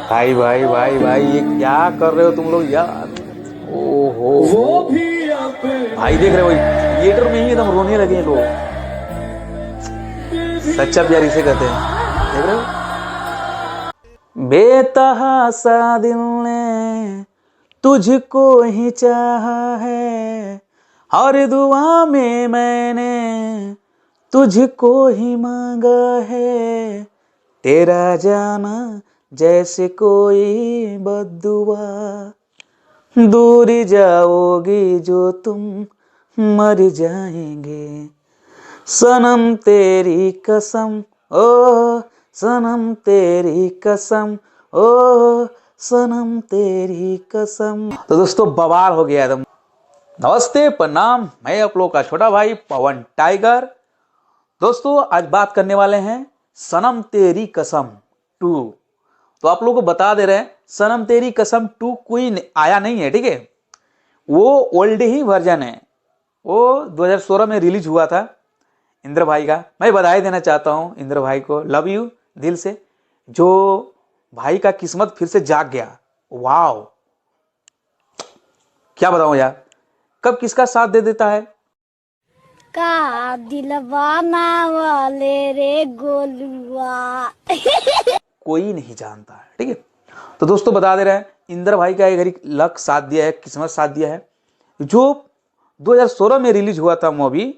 भाई भाई भाई भाई ये क्या कर रहे हो तुम लोग यार। ओहो भाई देख रहे हो थिएटर में ही एकदम रोने लगे हैं लोग। सच्चा प्यार इसे कहते हैं, देख रहे हो। बेतहासा दिल ने तुझको ही चाहा है, हर दुआ में मैंने तुझको ही मांगा है, तेरा जाना जैसे कोई बद्दुआ, दूर जाओगी जो तुम मर जाएंगे, सनम तेरी कसम ओ सनम तेरी कसम ओ सनम तेरी कसम। तो दोस्तों बवाल हो गया एकदम। नमस्ते प्रणाम, मैं आप लोग का छोटा भाई पवन टाइगर। दोस्तों आज बात करने वाले हैं सनम तेरी कसम 2। तो आप लोगों को बता दे रहे हैं सनम तेरी कसम 2 कोई आया नहीं है, ठीक है। वो ओल्ड ही वर्जन है, वो 2016 में रिलीज हुआ था इंद्र भाई का। मैं बधाई देना चाहता हूँ इंद्र भाई को, लव यू दिल से। जो भाई का किस्मत फिर से जाग गया, वाओ क्या बताऊं यार, कब किसका साथ दे देता है। का दिलवाना वाले रे गोलुआ कोई नहीं जानता है, ठीक है। तो दोस्तों बता दे रहे हैं इंद्र भाई का एक घड़ी लक साथ दिया है, किस्मत साथ दिया है। जो 2016 में रिलीज हुआ था मूवी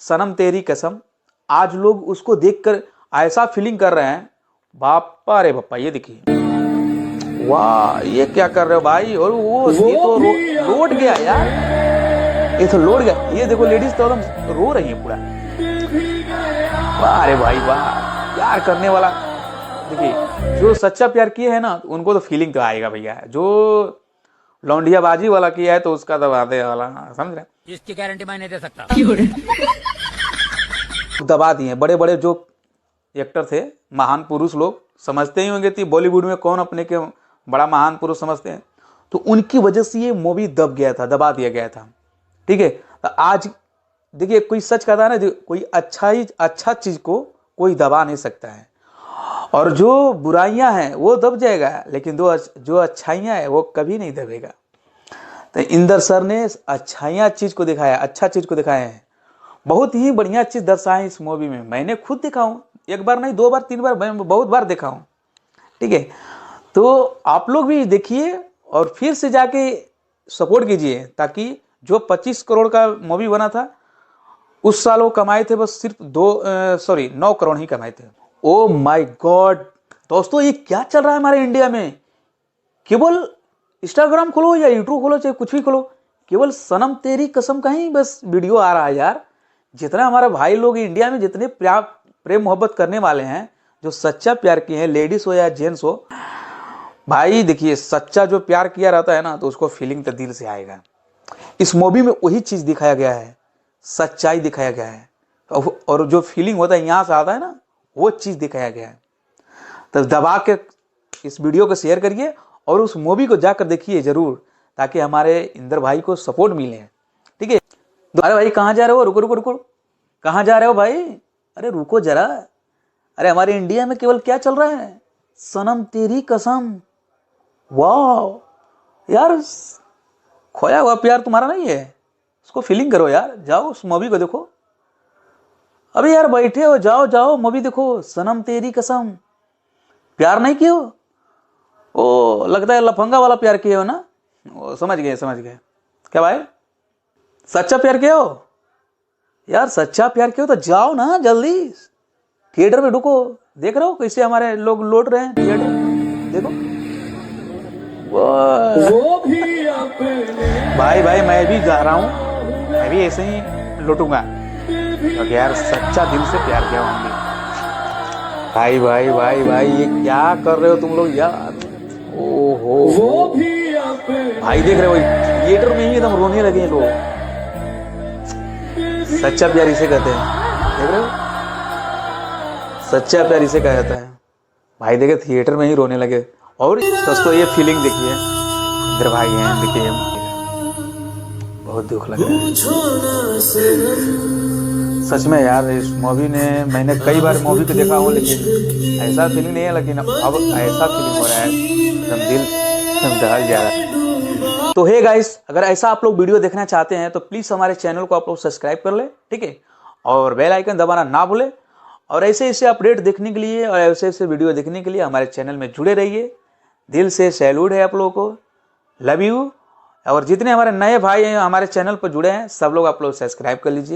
सनम तेरी कसम, आज लोग उसको देखकर ऐसा फीलिंग कर रहे हैं, बापा रे बापा। ये देखिए, वाह ये क्या कर रहे हो भाई। और वो ये तो लोट गया यार, ये तो लोट गया। ये देखो लेडीज तो एकदम रो रही है पूरा। वाह अरे भाई वाह, प्यार करने वाला देखिए, जो सच्चा प्यार किए है ना उनको तो फीलिंग तो आएगा भैया। जो लौंडियाबाजी वाला किया है तो उसका तो बातें वाला, समझ रहे। इसकी गारंटी मैं नहीं दे सकता। दबा दिए बड़े बड़े जो एक्टर थे, महान पुरुष, लोग समझते ही होंगे कि बॉलीवुड में कौन अपने के बड़ा महान पुरुष समझते हैं। तो उनकी वजह से ये मूवी दब गया था, दबा दिया गया था, ठीक है। तो आज देखिए कोई सच कहता है ना, कोई अच्छा चीज को कोई दबा नहीं सकता है। और जो बुराइयां हैं वो दब जाएगा, लेकिन जो अच्छाइयां है वो कभी नहीं दबेगा। तो इंदर सर ने अच्छाइयां चीज को दिखाया, अच्छा चीज को दिखाया है। बहुत ही बढ़िया चीज दर्शाए इस मूवी में। मैंने खुद देखा हूँ, एक बार नहीं 2 बार 3 बार, मैं बहुत बार देखा हूँ, ठीक है। तो आप लोग भी देखिए और फिर से जाके सपोर्ट कीजिए, ताकि जो 25 करोड़ का मूवी बना था उस साल वो कमाए थे बस सिर्फ 9 करोड़ ही कमाए थे। ओ माय गॉड दोस्तों, ये क्या चल रहा है हमारे इंडिया में। केवल इंस्टाग्राम खोलो या यूट्यूब खोलो, चाहे कुछ भी खोलो, केवल सनम तेरी कसम का ही बस वीडियो आ रहा है यार। जितना हमारे भाई लोग इंडिया में जितने प्रेम मोहब्बत करने वाले हैं, जो सच्चा प्यार किए हैं, लेडीज हो या जेंट्स हो, भाई देखिए सच्चा जो प्यार किया रहता है ना तो उसको फीलिंग तो दिल से आएगा। इस मूवी में वही चीज दिखाया गया है, सच्चाई दिखाया गया है, और जो फीलिंग होता है यहाँ से आता है ना, वो चीज दिखाया गया है। तो दबा के इस वीडियो को शेयर करिए और उस मूवी को जाकर देखिए जरूर, ताकि हमारे इंदर भाई को सपोर्ट मिले, ठीक है। अरे भाई कहाँ जा रहे हो, रुको रुको रुको, कहाँ जा रहे हो भाई, अरे रुको जरा। अरे हमारे इंडिया में केवल क्या चल रहा है, सनम तेरी कसम। वाह यार, खोया हुआ प्यार तुम्हारा नहीं है, उसको फीलिंग करो यार, जाओ उस मूवी को देखो। अबे यार बैठे हो, जाओ जाओ मूवी देखो, सनम तेरी कसम। प्यार नहीं किए हो, ओ लगता है लफंगा वाला प्यार किए हो ना। ओ समझ गए क्या भाई, सच्चा प्यार किए हो यार, सच्चा प्यार किए हो तो जाओ ना जल्दी थिएटर में ढुको। देख रहे हो कैसे हमारे लोग लौट रहे हैं थिएटर, देखो। वो भी भाई भाई मैं भी जा रहा हूँ, मैं भी ऐसे ही लौटूंगा, क्योंकि यार सच्चा दिल से प्यार किया होंगे। भाई भाई भाई भाई ये क्या कर रहे हो तुम लोग यार। ओहो भाई देख रहे हो थिएटर में ही एकदम रोने लगे हैं लोग। सच्चा प्यार इसे कहते हैं, देख रहे हो, सच्चा प्यार इसे कहा जाता है। भाई देखे थिएटर में ही रोने लगे। और दोस्तों ये फीलिंग देखिए, इंद्र भाई हैं, देखिए बहुत दुख लग रहा है सच में यार। इस मूवी ने, मैंने कई बार मूवी को देखा हूँ, लेकिन ऐसा फीलिंग नहीं है, लेकिन अब ऐसा फीलिंग हो रहा है एकदम दिल एकदम दहल जा रहा है। तो हे गाइस, अगर ऐसा आप लोग वीडियो देखना चाहते हैं तो प्लीज़ हमारे चैनल को आप लोग सब्सक्राइब कर ले, ठीक है, और बेल आइकन दबाना ना भूलें। और ऐसे ऐसे अपडेट देखने के लिए और ऐसे ऐसे वीडियो देखने के लिए हमारे चैनल में जुड़े रहिए। दिल से सैल्यूट है आप लोगों को, लव यू। और जितने हमारे नए भाई हैं हमारे चैनल पर जुड़े हैं, सब लोग आप लोग सब्सक्राइब कर लीजिए।